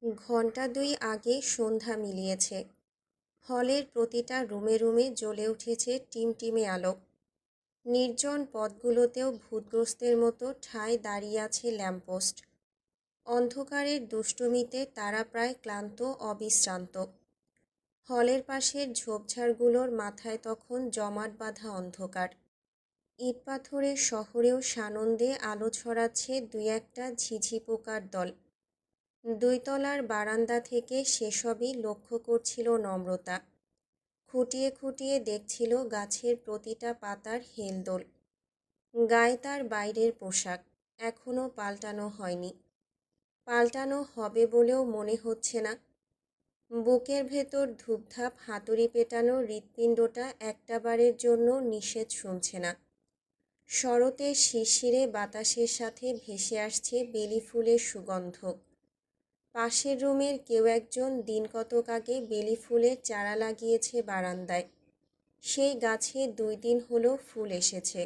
ঘণ্টা দুই আগে সন্ধ্যা মিলিয়েছে। হলের প্রতিটা রুমে রুমে জ্বলে উঠেছে টিমটিমে আলো। নির্জন পথগুলোতেও ভূতগ্রস্তের মতো ঠায় দাঁড়িয়ে আছে ল্যাম্পপোস্ট। অন্ধকারের দুষ্টুমিতে তারা প্রায় ক্লান্ত, অবিশ্রান্ত। হলের পাশের ঝোপঝাড়গুলোর মাথায় তখন জমাট বাঁধা অন্ধকার। ইটপাথরের শহরেও সানন্দে আলো ছড়াচ্ছে দুই একটা ঝিঝি পোকার দল। দুই তলার বারান্দা থেকে সেসবই লক্ষ্য করছিল নম্রতা। খুঁটিয়ে খুঁটিয়ে দেখছিল গাছের প্রতিটা পাতার হেলদোল। গায়ে তার বাইরের পোশাক এখনও পাল্টানো হয়নি, পাল্টানো হবে বলেও মনে হচ্ছে না। বুকের ভেতর ধূপধাপ হাতুড়ি পেটানো হৃৎপিণ্ডটা একটাবারের জন্য নিষেধ শুনছে না। শরতের শিশিরে বাতাসের সাথে ভেসে আসছে বেলি ফুলের সুগন্ধ। পাশের রুমের কেউ একজন দিন কতক আগে বেলি ফুলের চারা লাগিয়েছে বারান্দায়। সেই গাছে 2 দিন হলো ফুল এসেছে।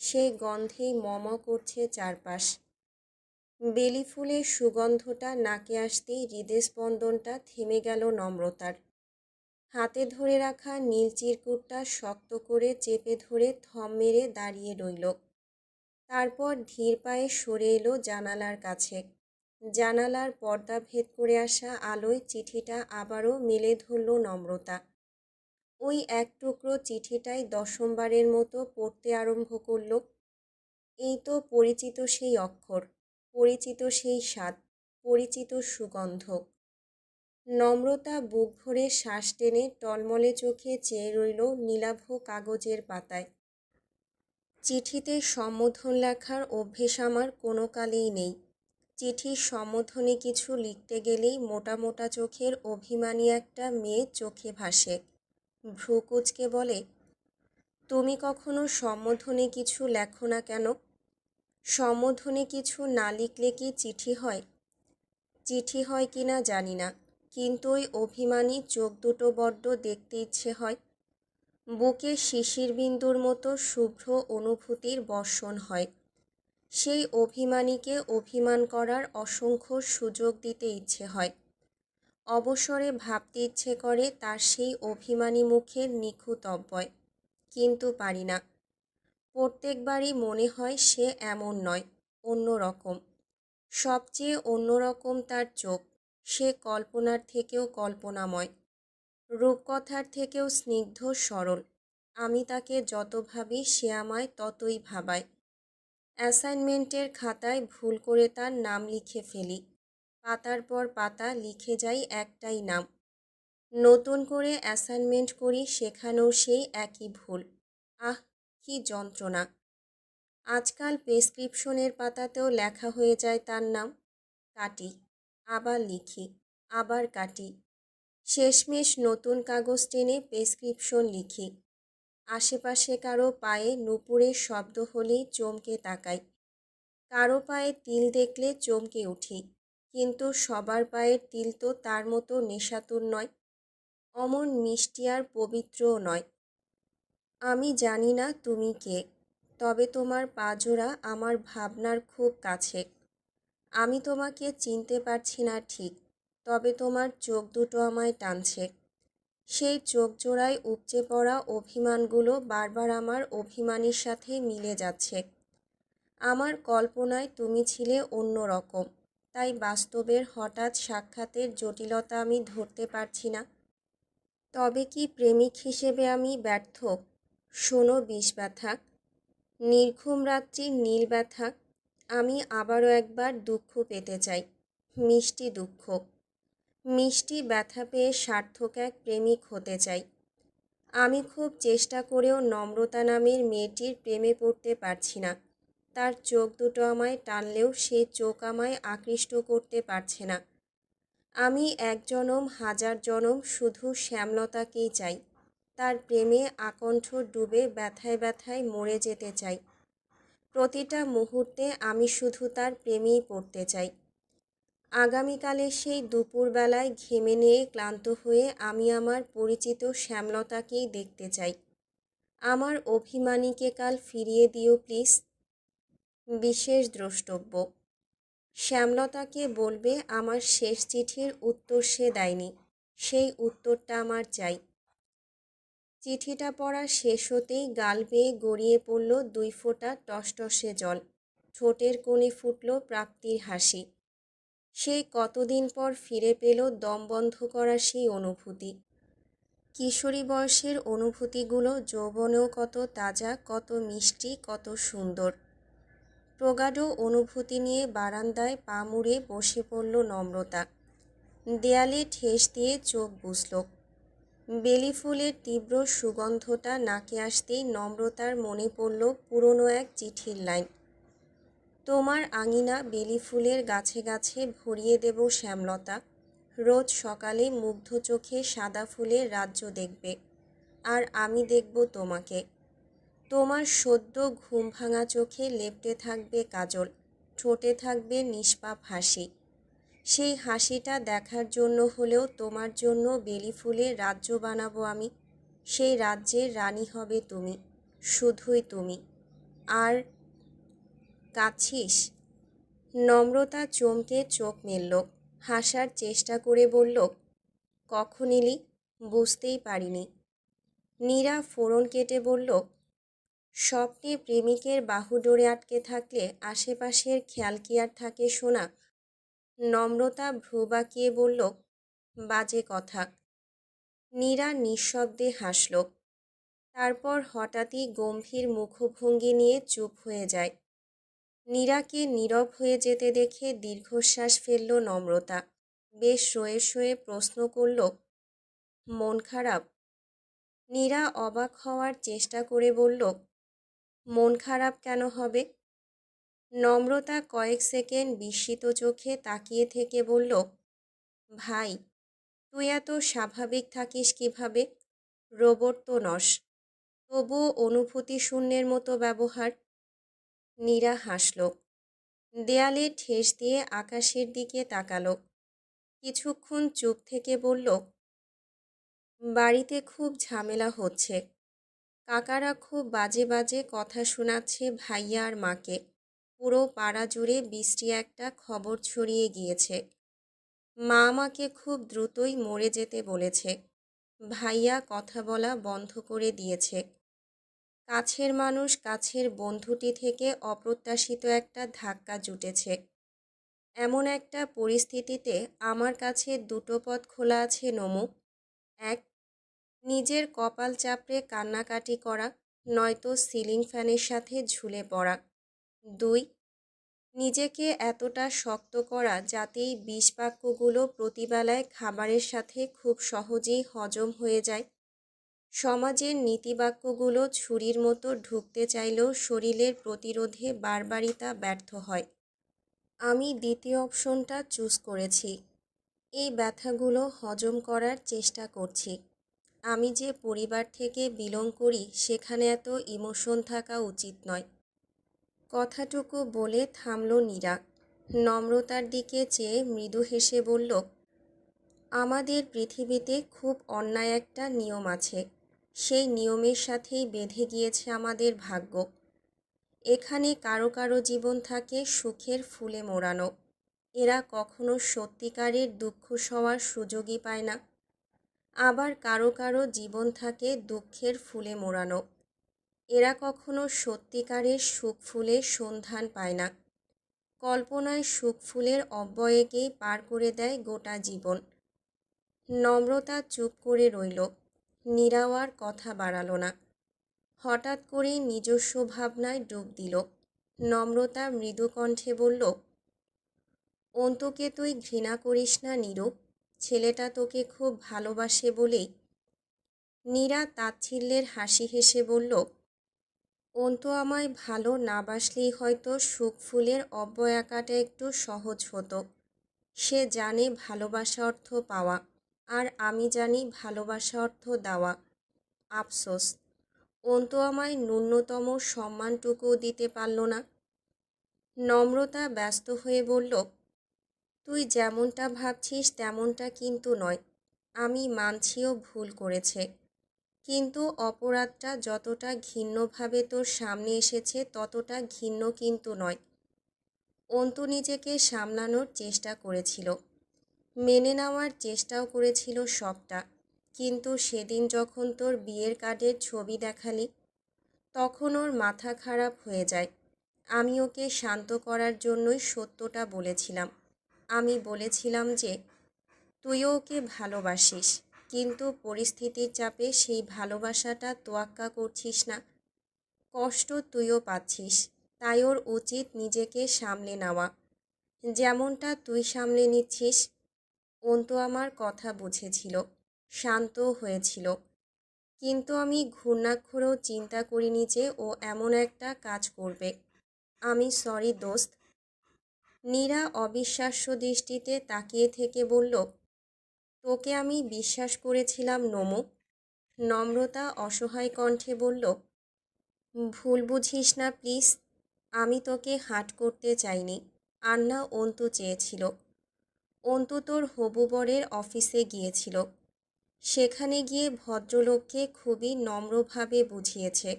সেই গন্ধেই মম করছে চারপাশ। বেলি ফুলের সুগন্ধটা নাকে আসতেই হৃদস্পন্দনটা থেমে গেল নম্রতার। হাতে ধরে রাখা নীল চিরকুটটা শক্ত করে চেপে ধরে থম মেরে দাঁড়িয়ে রইল। তারপর ধীর পায়ে সরে এলো জানালার কাছে। জানালার পর্দা ভেদ করে আসা আলোয় চিঠিটা আবারও মেলে ধরল নম্রতা। ওই এক টুকরো চিঠিটাই 10মবারের মতো পড়তে আরম্ভ করল। এই তো পরিচিত সেই অক্ষর, পরিচিত সেই স্বাদ, পরিচিত সুগন্ধ। নম্রতা বুক ভরে শ্বাস টেনে টলমলে চোখে চেয়ে রইল নীলাভ কাগজের পাতায়। চিঠিতে সম্বোধন লেখার অভ্যেস আমার কোনো কালেই নেই। চিঠির সম্বোধনে কিছু লিখতে গেলেই মোটা মোটা চোখের অভিমানী একটা মেয়ে চোখে ভাসে। ভ্রু কুঁচকে বলে, তুমি কখনো সম্বোধনে কিছু লেখো না কেন? সম্বোধনে কিছু না লিখলে কি চিঠি হয়? চিঠি হয় কি না জানি না, কিন্তু ওই অভিমানী চোখ দুটো বড্ড দেখতে ইচ্ছে হয়। বুকে শিশির বিন্দুর মতো শুভ্র অনুভূতির বর্ষণ হয়। সেই অভিমানীকে অভিমান করার অসংখ্য সুযোগ দিতে ইচ্ছে হয়। অবসরে ভাবতে ইচ্ছে করে তার সেই অভিমানী মুখের নিখুঁত অব্যয়, কিন্তু পারি না। প্রত্যেকবারই মনে হয় সে এমন নয়, অন্যরকম। সবচেয়ে অন্যরকম তার চোখ। সে কল্পনার থেকেও কল্পনাময়, রূপকথার থেকেও স্নিগ্ধ সরল। আমি তাকে যত ভাবি সে আমায় ততই ভাবায়। অ্যাসাইনমেন্টের খাতায় ভুল করে তার নাম লিখে ফেলি। পাতার পর পাতা লিখে যাই একটাই নাম। নতুন করে অ্যাসাইনমেন্ট করি, সেখানেও সেই একই ভুল। আহ, কি যন্ত্রণা! আজকাল প্রেসক্রিপশনের পাতাতেও লেখা হয়ে যায় তার নাম। কাটি, আবার লিখি, আবার কাটি। শেষমেশ নতুন কাগজ টেনে প্রেসক্রিপশন লিখি। আশেপাশে কারো পায়ে নুপুরের শব্দ হলেই চমকে তাকাই। কারো পায়ে তিল দেখলে চমকে উঠি, কিন্তু সবার পায়ের তিল তো তার মতো নেশাতুর নয়, অমন মিষ্টি আর পবিত্রও নয়। আমি জানি না তুমি কে, তবে তোমার পা জোড়া আমার ভাবনার খুব কাছে। আমি তোমাকে চিনতে পারছি না ঠিক, তবে তোমার চোখ দুটো আমায় টানছে। সেই চোখ জোড়ায় উপচে পড়া অভিমানগুলো বারবার আমার অভিমানীর সাথে মিলে যাচ্ছে। আমার কল্পনায় তুমি ছিলে অন্য রকম, তাই বাস্তবের হঠাৎ সাক্ষাতের জটিলতা আমি ধরতে পারছি না। তবে কি প্রেমিক হিসেবে আমি ব্যর্থ? শোনো বিষ ব্যথা, নির্ঘুম রাত্রির নীল ব্যথা, আমি আবারও একবার দুঃখ পেতে চাই, মিষ্টি দুঃখ। মিষ্টি ব্যথা পেয়ে সার্থক এক প্রেমিক হতে চাই। আমি খুব চেষ্টা করেও নম্রতা নামের মেয়েটির প্রেমে পড়তে পারছি না। তার চোখ দুটো আমায় টানলেও সে চোখ আমায় আকৃষ্ট করতে পারছে না। আমি এক জনম হাজার জনম শুধু শ্যামলতাকেই চাই। তার প্রেমে আকণ্ঠ ডুবে ব্যথায় ব্যথায় মরে যেতে চাই। প্রতিটা মুহূর্তে আমি শুধু তার প্রেমেই পড়তে চাই। আগামীকালের সেই দুপুরবেলায় ঘেমে নিয়ে ক্লান্ত হয়ে আমি আমার পরিচিত শ্যামলতাকেই দেখতে চাই। আমার অভিমানীকে কাল ফিরিয়ে দিও প্লিজ। বিশেষ দ্রষ্টব্য, শ্যামলতাকে বলবে আমার শেষ চিঠির উত্তর সে দেয়নি, সেই উত্তরটা আমার চাই। চিঠিটা পড়া শেষ হতেই গাল বেয়ে গড়িয়ে পড়ল 2 ফোঁটা টসটসে জল। ঠোঁটের কোণে ফুটল প্রাপ্তির হাসি। সেই কতদিন পর ফিরে পেল দম বন্ধ করা সেই অনুভূতি। কিশোরী বয়সের অনুভূতিগুলো যৌবনেও কত তাজা, কত মিষ্টি, কত সুন্দর। প্রগাঢ় অনুভূতি নিয়ে বারান্দায় পা মুড়ে বসে পড়ল নম্রতা। দেয়ালে ঠেস দিয়ে চোখ বুজল। বেলি ফুলের তীব্র সুগন্ধটা নাকে আসতেই নম্রতার মনে পড়ল পুরনো এক চিঠির লাইন। তোমার আঙিনা বেলি ফুলের গাছে গাছে ভরিয়ে দেব শ্যামলতা, রোজ সকালে মুগ্ধ চোখে সাদা ফুলের রাজ্য দেখবে, আর আমি দেখব তোমাকে। তোমার সদ্য ঘুম ভাঙা চোখে লেপ্টে থাকবে কাজল, ঠোঁটে থাকবে নিষ্পাপ হাসি। সেই হাসিটা দেখার জন্য হলেও তোমার জন্য বেলি ফুলের রাজ্য বানাবো আমি। সেই রাজ্যের রানী হবে তুমি, শুধুই তুমি। আর কাঁদছিস? নম্রতা চমকে চোখ মেলল, হাসার চেষ্টা করে বলল, কখন এলি? বুঝতেই পারিনি। নীরা ফোড়ন কেটে বলল, স্বপ্নে প্রেমিকের বাহুডোরে আটকে থাকলে আশেপাশের খেয়াল কি আর থাকে শোনা? নম্রতা ভ্রু বাঁকিয়ে বলল, বাজে কথা। নীরা নিঃশব্দে হাসল। তারপর হঠাৎই গম্ভীর মুখভঙ্গি নিয়ে চুপ হয়ে যায়। নীরাকে নীরব হয়ে যেতে দেখে দীর্ঘশ্বাস ফেলল নম্রতা। বেশ শোয়ে শোয়ে প্রশ্ন করল, মন খারাপ? নীরা অবাক হওয়ার চেষ্টা করে বলল, মন খারাপ কেন হবে? নম্রতা কয়েক সেকেন্ড বিস্মিত চোখে তাকিয়ে থেকে বলল, ভাই, তুই এত স্বাভাবিক থাকিস কিভাবে? রোবট তো নস, তবুও অনুভূতি শূন্যের মতো ব্যবহার। নীরা হাসল। দেয়ালে ঠেস দিয়ে আকাশের দিকে তাকালো। কিছুক্ষণ চুপ থেকে বলল, বাড়িতে খুব ঝামেলা হচ্ছে। কাকারা খুব বাজে বাজে কথা শোনাচ্ছে ভাইয়া আর মাকে। পুরো পাড়া জুড়ে বিশ্রী একটা খবর ছড়িয়ে গিয়েছে। মা আমাকে খুব দ্রুতই মরে যেতে বলেছে। ভাইয়া কথা বলা বন্ধ করে দিয়েছে। কাছের মানুষ, কাছের বন্ধুটি থেকে অপ্রত্যাশিত একটা ধাক্কা জুটেছে। এমন একটা পরিস্থিতিতে আমার কাছে দুটো পথ খোলা আছে নমু। এক, নিজের কপাল চাপড়ে কান্নাকাটি করা, নয়তো সিলিং ফ্যানের সাথে ঝুলে পড়া। 2, নিজেকে এতটা শক্ত করা যাতে এই বিষবাক্যগুলো প্রতিবেলায় খাবারের সাথে খুব সহজেই হজম হয়ে যায়। সমাজের নীতিবাক্যগুলো ছুরির মতো ঢুকতে চাইলেও শরীরের প্রতিরোধে বারবারই তা ব্যর্থ হয়। আমি দ্বিতীয় অপশনটা চুজ করেছি। এই ব্যথাগুলো হজম করার চেষ্টা করছি। আমি যে পরিবার থেকে বিলং করি সেখানে এত ইমোশন থাকা উচিত নয়। কথাটুকু বলে থামল নীরা। নম্রতার দিকে চেয়ে মৃদু হেসে বলল, আমাদের পৃথিবীতে খুব অন্যায় একটা নিয়ম আছে। সেই নিয়মের সাথেই বেঁধে গিয়েছে আমাদের ভাগ্য। এখানে কারো কারো জীবন থাকে সুখের ফুলে মোড়ানো। এরা কখনো সত্যিকারের দুঃখ সওয়ার সুযোগই পায় না। আবার কারো কারো জীবন থাকে দুঃখের ফুলে মোড়ানো। এরা কখনো সত্যিকারের সুখ ফুলের সন্ধান পায় না। কল্পনায় সুখ ফুলের অব্যয়কেই পার করে দেয় গোটা জীবন। নম্রতা চুপ করে রইল। নীরাও আর কথা বাড়াল না। হঠাৎ করেই নিজস্ব ভাবনায় ডুব দিল। নম্রতা মৃদু কণ্ঠে বলল, অন্তুকে তুই ঘৃণা করিস না নীরু, ছেলেটা তোকে খুব ভালোবাসে বলেই। নীরা তাচ্ছিল্যের হাসি হেসে বলল, অন্তু আমায় ভালো না বাসলেই হয়তো সুখ ফুলের অব্যয়াকাটা একটু সহজ হতো। সে জানে ভালোবাসা অর্থ পাওয়া, আর আমি জানি ভালোবাসা অর্থ দেওয়া। আফসোস, অন্তু আমায় ন্যূনতম সম্মানটুকুও দিতে পারল না। নম্রতা ব্যস্ত হয়ে বলল, তুই যেমনটা ভাবছিস তেমনটা কিন্তু নয়। আমি মানছিও ভুল করেছে, কিন্তু অপরাধটা যতটা ঘৃণ্যভাবে তোর সামনে এসেছে ততটা ঘৃণ্য কিন্তু নয়। অন্তু নিজেকে সামলানোর চেষ্টা করেছিল, মেনে নেওয়ার চেষ্টাও করেছিল সবটা। কিন্তু সেদিন যখন তোর বিয়ের কার্ডের ছবি দেখালি, তখন ওর মাথা খারাপ হয়ে যায়। আমি ওকে শান্ত করার জন্যই সত্যটা বলেছিলাম। আমি বলেছিলাম যে তুইও ওকে ভালোবাসিস, কিন্তু পরিস্থিতির চাপে সেই ভালোবাসাটা তোয়াক্কা করছিস না। কষ্ট তুইও পাচ্ছিস, তাই ওর উচিত নিজেকে সামলে নেওয়া, যেমনটা তুই সামলে নিচ্ছিস। অন্তু আমার কথা বুঝেছিল, শান্তও হয়েছিল, কিন্তু আমি ঘূর্ণাক্ষরেও চিন্তা করিনি যে ও এমন একটা কাজ করবে। আমি সরি দোস্ত। নীরা অবিশ্বাস্য দৃষ্টিতে তাকিয়ে থেকে বলল, তোকে আমি বিশ্বাস করেছিলাম নমু। নম্রতা অসহায় কণ্ঠে বলল, ভুল বুঝিস না প্লিজ। আমি তোকে হার্ট করতে চাইনি, আর না অন্তু চেয়েছিল। অন্তু তোর হবু বরের অফিসে গিয়েছিল, সেখানে গিয়ে ভদ্রলোককে খুবই নম্রভাবে বুঝিয়েছে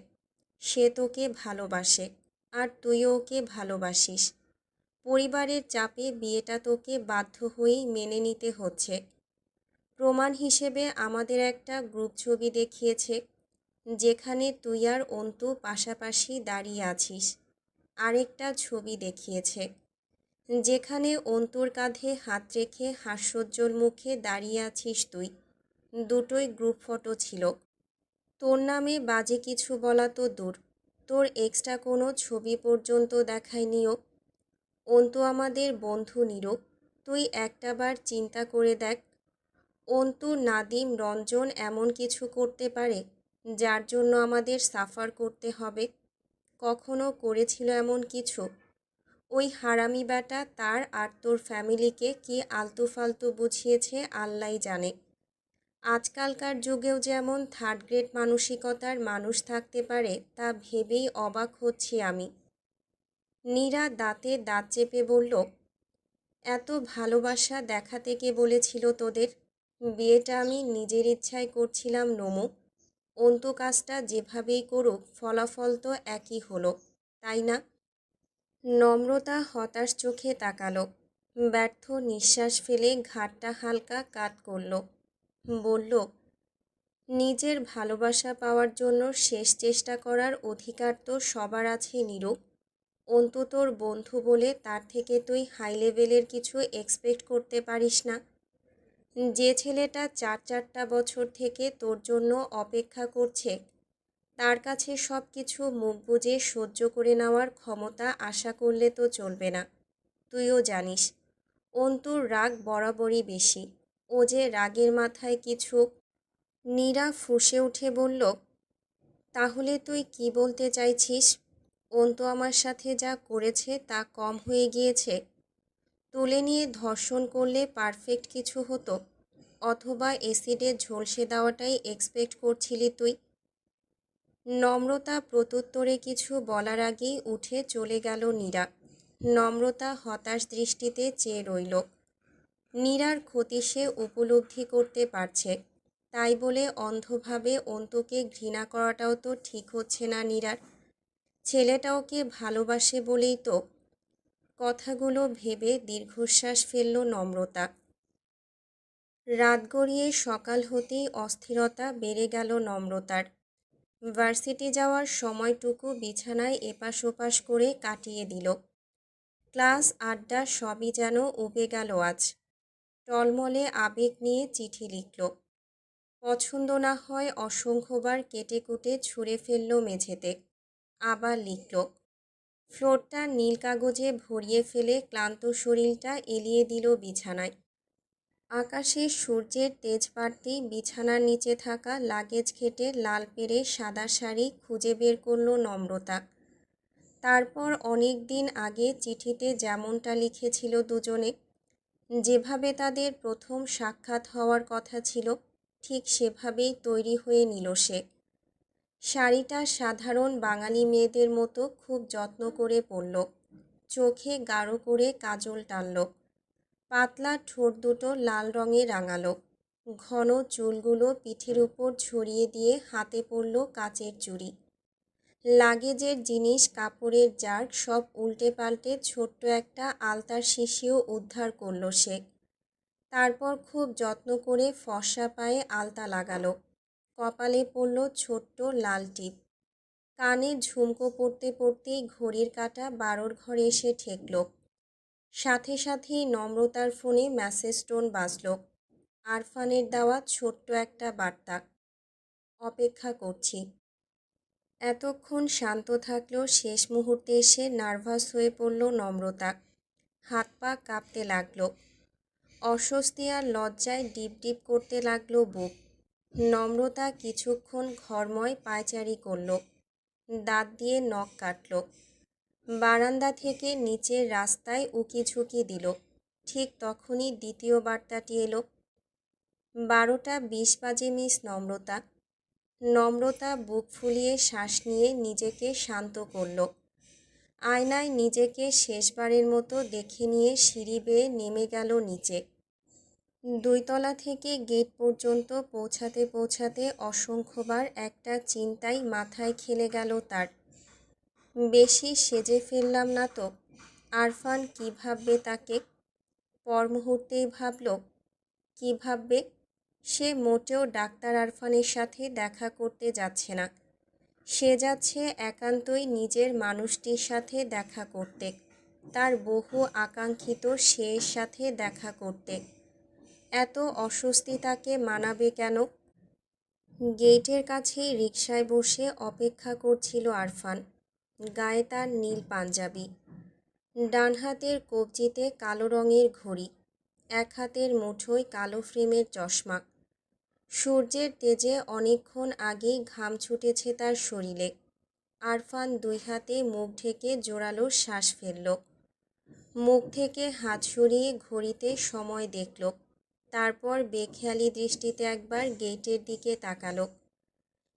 সে তোকে ভালোবাসে, আর তুইও ওকে ভালোবাসিস। পরিবারের চাপে বিয়েটা তোকে বাধ্য হয়েই মেনে নিতে হচ্ছে। প্রমাণ হিসেবে আমাদের একটা গ্রুপ ছবি দেখিয়েছে, যেখানে তুই আর অন্তু পাশাপাশি দাঁড়িয়ে আছিস। আরেকটা ছবি দেখিয়েছে, যেখানে অন্তুর কাঁধে হাত রেখে হাস্যোজ্জ্বল মুখে দাঁড়িয়ে আছিস তুই। দুটোই গ্রুপ ফটো ছিল। তোর নামে বাজে কিছু বলা তো দূর, তোর এক্সট্রা কোনো ছবি পর্যন্ত দেখায়নিও। অন্তু আমাদের বন্ধু নীরু, তুই একটাবার চিন্তা করে দেখ। অন্তু, নাদিম, রঞ্জন এমন কিছু করতে পারে যার জন্য আমাদের সাফার করতে হবে? কখনো করেছিল এমন কিছু? ওই হারামি বেটা তার আর তোর ফ্যামিলিকে কি আলতু ফালতু বুঝিয়েছে আল্লাহই জানে। আজকালকার যুগেও যেমন থার্ড গ্রেড মানসিকতার মানুষ থাকতে পারে তা ভেবেই অবাক হচ্ছি আমি। নীরা দাঁতে দাঁত চেপে বলল, এত ভালোবাসা দেখাতে কে বলেছিল তোদের? বিয়েটা আমি নিজের ইচ্ছায় করছিলাম নমু। অন্তু কাজটা যেভাবেই করুক ফলাফল তো একই হলো, তাই না? নম্রতা হতাশ চোখে তাকালো, ব্যর্থ নিঃশ্বাস ফেলে ঘাড়টা হালকা কাত করল। বলল, নিজের ভালোবাসা পাওয়ার জন্য শেষ চেষ্টা করার অধিকার তো সবার আছে নীরু। অন্তু তোর বন্ধু বলে তার থেকে তুই হাই লেভেলের কিছু এক্সপেক্ট করতে পারিস না? যে ছেলেটা 4-4টা বছর থেকে তোর জন্য অপেক্ষা করছে, তার কাছে সব কিছু মুখ বুজে সহ্য করে নেওয়ার ক্ষমতা আশা করলে তো চলবে না। তুইও জানিস অন্তুর রাগ বরাবরই বেশি। ও যে রাগের মাথায় কিছু। নীরা ফুঁসে উঠে বলল, তাহলে তুই কি বলতে চাইছিস? অন্তু আমার সাথে যা করেছে তা কম হয়ে গিয়েছে? তুলে নিয়ে ধর্ষণ করলে পারফেক্ট কিছু হতো, অথবা অ্যাসিডে ঝলসে দেওয়াটাই এক্সপেক্ট করছিলি তুই? নম্রতা প্রত্যুত্তরে কিছু বলার আগেই উঠে চলে গেল নীরা। নম্রতা হতাশ দৃষ্টিতে চেয়ে রইল। নীরার ক্ষতি সে উপলব্ধি করতে পারছে, তাই বলে অন্ধভাবে অন্তুকে ঘৃণা করাটাও তো ঠিক হচ্ছে না নীরার। ছেলেটা ওকে ভালোবাসে বলেই তো। কথাগুলো ভেবে দীর্ঘশ্বাস ফেলল নম্রতা। রাত গড়িয়ে সকাল হতেই অস্থিরতা বেড়ে গেল নম্রতার। ভার্সিটি যাওয়ার সময়টুকু বিছানায় এপাশ ওপাশ করে কাটিয়ে দিল। ক্লাস, আড্ডা সবই যেন উবে গেল আজ। টলমলে আবেগ নিয়ে চিঠি লিখল। পছন্দ না হয় অসংখ্যবার কেটে কুটে ছুঁড়ে ফেলল মেঝেতে। আবার লিখল। ফ্লোরটা নীল কাগজে ভরিয়ে ফেলে ক্লান্ত শরীরটা এলিয়ে দিল বিছানায়। আকাশে সূর্যের তেজ বাড়তেই বিছানার নিচে থাকা লাগেজ ঘেটে লাল পেরে সাদা শাড়ি খুঁজে বের করল নম্রতা। তারপর অনেক দিন আগে চিঠিতে যেমনটা লিখেছিল দুজনে, যেভাবে তাদের প্রথম সাক্ষাৎ হওয়ার কথা ছিল, ঠিক সেভাবেই তৈরি হয়ে নিল সে। শাড়িটা সাধারণ বাঙালি মেয়েদের মতো খুব যত্ন করে পরল। চোখে গাঢ় করে কাজল টানল। পাতলা ঠোঁট দুটো লাল রঙে রাঙালো। ঘন চুলগুলো পিঠের উপর ছড়িয়ে দিয়ে হাতে পরল কাচের চুড়ি। লাগেজের জিনিস, কাপড়ের জার্ক সব উল্টে পাল্টে ছোট্ট একটা আলতার শিশিও উদ্ধার করলো সে। তারপর খুব যত্ন করে ফর্সা পায়ে আলতা লাগালো। কপালে পড়ল ছোট্ট লাল টিপ। কানে ঝুমকো পড়তে পড়তেই ঘড়ির কাঁটা 12র ঘরে এসে ঠেকল। সাথে সাথেই নম্রতার ফোনে মেসেজ টোন বাজল। আরফানের দেওয়া ছোট্ট একটা বার্তা, অপেক্ষা করছি। এতক্ষণ শান্ত থাকলেও শেষ মুহূর্তে এসে নার্ভাস হয়ে পড়ল নম্রতা। হাত পা কাঁপতে লাগলো। অস্বস্তি আর লজ্জায় ডিপ ডিপ করতে লাগলো বুক। নম্রতা কিছুক্ষণ ঘরময় পায়চারি করল, দাঁত দিয়ে নখ কাটল। বারান্দা থেকে নিচের রাস্তায় উকিঝুঁকি দিল। ঠিক তখনই দ্বিতীয় বার্তাটি এলো। 12টা 20 বাজে মিস নম্রতা। নম্রতা বুক ফুলিয়ে শ্বাস নিয়ে নিজেকে শান্ত করল। আয়নায় নিজেকে শেষবারের মতো দেখে নিয়ে সিঁড়ি বেয়ে নেমে গেল নিচে। 2 তলা থেকে গেট পর্যন্ত পৌঁছাতে পৌঁছাতে অসংখ্যবার একটা চিন্তাই মাথায় খেলে গেল তার। বেশি সেজে ফেললাম না তো? আরফান কী ভাববে তাকে? পর মুহূর্তেই ভাবল, কী ভাববে? সে মোটেও ডাক্তার আরফানের সাথে দেখা করতে যাচ্ছে না। সে যাচ্ছে একান্তই নিজের মানুষটির সাথে দেখা করতে, তার বহু আকাঙ্ক্ষিত সের সাথে দেখা করতে। এত অস্বস্তি তাকে মানাবে কেন? গেটের কাছেই রিকশায় বসে অপেক্ষা করছিল আরফান। গায়ে তার নীল পাঞ্জাবি, ডান হাতের কবজিতে কালো রঙের ঘড়ি, এক হাতের মুঠোয় কালো ফ্রেমের চশমা। সূর্যের তেজে অনেকক্ষণ আগেই ঘাম ছুটেছে তার শরীরে। আরফান 2 হাতে মুখ ঢেকে জোরালো শ্বাস ফেলল। মুখ থেকে হাত সরিয়ে ঘড়িতে সময় দেখল। তারপর বেখেয়ালি দৃষ্টিতে একবার গেটের দিকে তাকালো।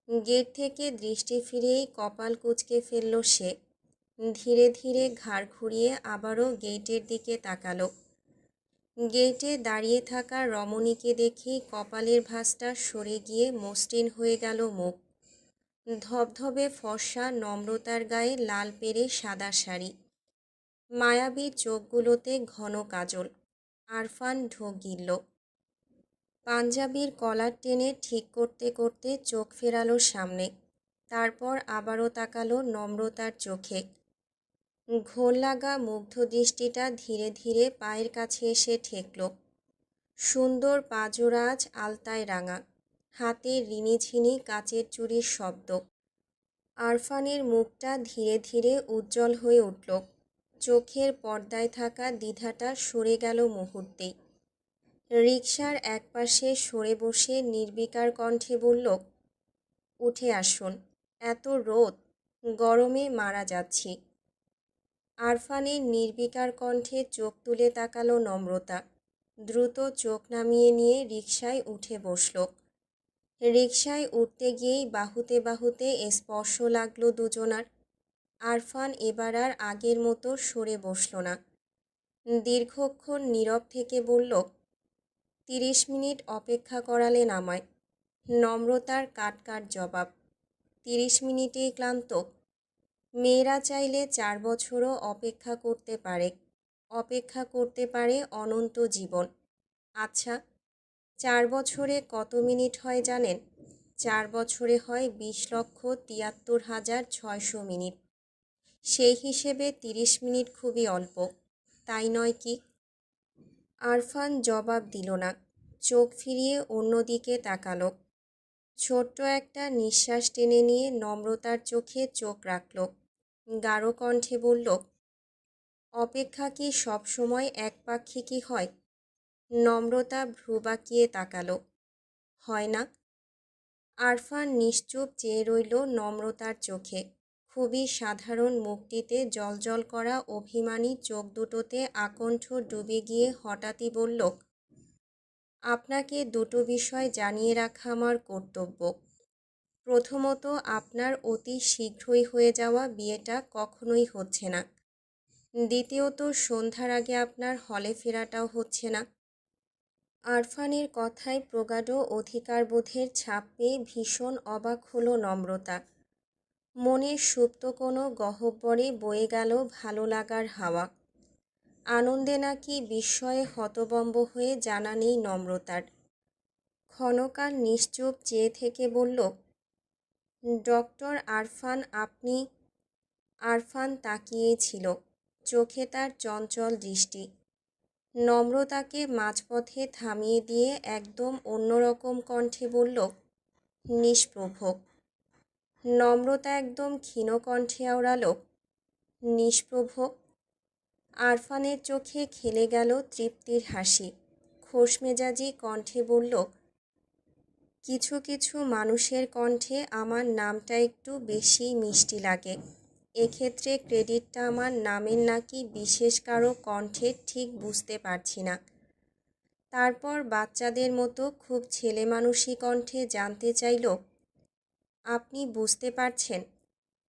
গেট থেকে দৃষ্টি ফিরিয়েই কপাল কুঁচকে ফেলল সে। ধীরে ধীরে ঘাড় ঘুরিয়ে আবারও গেটের দিকে তাকালো। গেটে দাঁড়িয়ে থাকা রমণীকে দেখেই কপালের ভাঁজটা সরে গিয়ে মসৃণ হয়ে গেল মুখ। ধবধবে ফর্সা নম্রতার গায়ে লাল পেরে সাদা শাড়ি, মায়াবী চোখগুলোতে ঘন কাজল। আরফান ঢোক গিলল। পাঞ্জাবির কলার টেনে ঠিক করতে করতে চোখ ফেরালো সামনে। তারপর আবারও তাকালো নম্রতার চোখে। ঘোর লাগা মুগ্ধ দৃষ্টিটা ধীরে ধীরে পায়ের কাছে এসে ঠেকল। সুন্দর পাজোড়া আজ আলতায় রাঙা, হাতে রিনিঝিনি কাচের চুড়ির শব্দ। আরফানের মুখটা ধীরে ধীরে উজ্জ্বল হয়ে উঠল। চোখের পর্দায় থাকা দ্বিধাটা সরে গেল মুহূর্তেই। রিকশার একপাশে সরে বসে নির্বিকার কণ্ঠে বলল, উঠে আসুন, এত রোদ, গরমে মারা যাচ্ছি। আরফানের নির্বিকার কণ্ঠে চোখ তুলে তাকালো নম্রতা। দ্রুত চোখ নামিয়ে নিয়ে রিকশায় উঠে বসল। রিকশায় উঠতে গিয়েই বাহুতে বাহুতে স্পর্শ লাগলো দুজনার। আরফান এবার আর আগের মতো সরে বসল না। দীর্ঘক্ষণ নীরব থেকে বলল, 30 মিনিট অপেক্ষা করালেন আমায়। নম্রতার কাট কাট জবাব। 30 মিনিটেই ক্লান্ত? মেয়েরা চাইলে 4 বছরও অপেক্ষা করতে পারে, অপেক্ষা করতে পারে অনন্ত জীবন। আচ্ছা, 4 বছরে কত মিনিট হয় জানেন? 4 বছরে হয় 20,73,600 মিনিট। সেই হিসেবে 30 মিনিট খুবই অল্প, তাই নয় কি? আরফান জবাব দিল না। চোখ ফিরিয়ে অন্যদিকে তাকালো। ছোট্ট একটা নিঃশ্বাস টেনে নিয়ে নম্রতার চোখে চোখ রাখল। গাঢ় কণ্ঠে বলল, অপেক্ষা কি সবসময় একপাক্ষিকই হয়? নম্রতা ভ্রু বাঁকিয়ে তাকালো। হয় না। আরফান নিশ্চুপ চেয়ে রইল নম্রতার চোখে। খুবই সাধারণ মুখটিতে জ্বলজ্বল করা অভিমানী চোখ দুটোতে আকণ্ঠ ডুবে গিয়ে হঠাৎই বলল, আপনাকে দুটো বিষয় জানিয়ে রাখা আমার কর্তব্য। প্রথমত, আপনার অতি শীঘ্রই হয়ে যাওয়া বিয়েটা কখনোই হচ্ছে না। দ্বিতীয়ত, সন্ধ্যার আগে আপনার হলে ফেরাটাও হচ্ছে না। আরফানের কথায় প্রগাঢ় অধিকারবোধের ছাপ পেয়ে ভীষণ অবাক হলো নম্রতা। মনের সুপ্ত কোনো গহ্বরে বয়ে গেল ভালো লাগার হাওয়া। আনন্দে নাকি বিস্ময়ে হতবম্ব হয়ে জানা নেই নম্রতার। ক্ষণকাল নিশ্চুপ চেয়ে থেকে বলল, ডক্টর আরফান আপনি? আরফান তাকিয়েই ছিল, চোখে তার চঞ্চল দৃষ্টি। নম্রতাকে মাঝপথে থামিয়ে দিয়ে একদম অন্যরকম কণ্ঠে বলল, নিষ্প্রভ। নম্রতা একদম ক্ষীণ কণ্ঠে আওড়াল, নিষ্প্রভ। আরফানের চোখে খেলে গেল তৃপ্তির হাসি। খোশমেজাজি কণ্ঠে বলল, কিছু কিছু মানুষের কণ্ঠে আমার নামটা একটু বেশি মিষ্টি লাগে। এক্ষেত্রে ক্রেডিটটা আমার নামের নাকি বিশেষ কারো কণ্ঠে ঠিক বুঝতে পারছি না। তারপর বাচ্চাদের মতো খুব ছেলেমানুষি কণ্ঠে জানতে চাইল, আপনি বুঝতে পারছেন?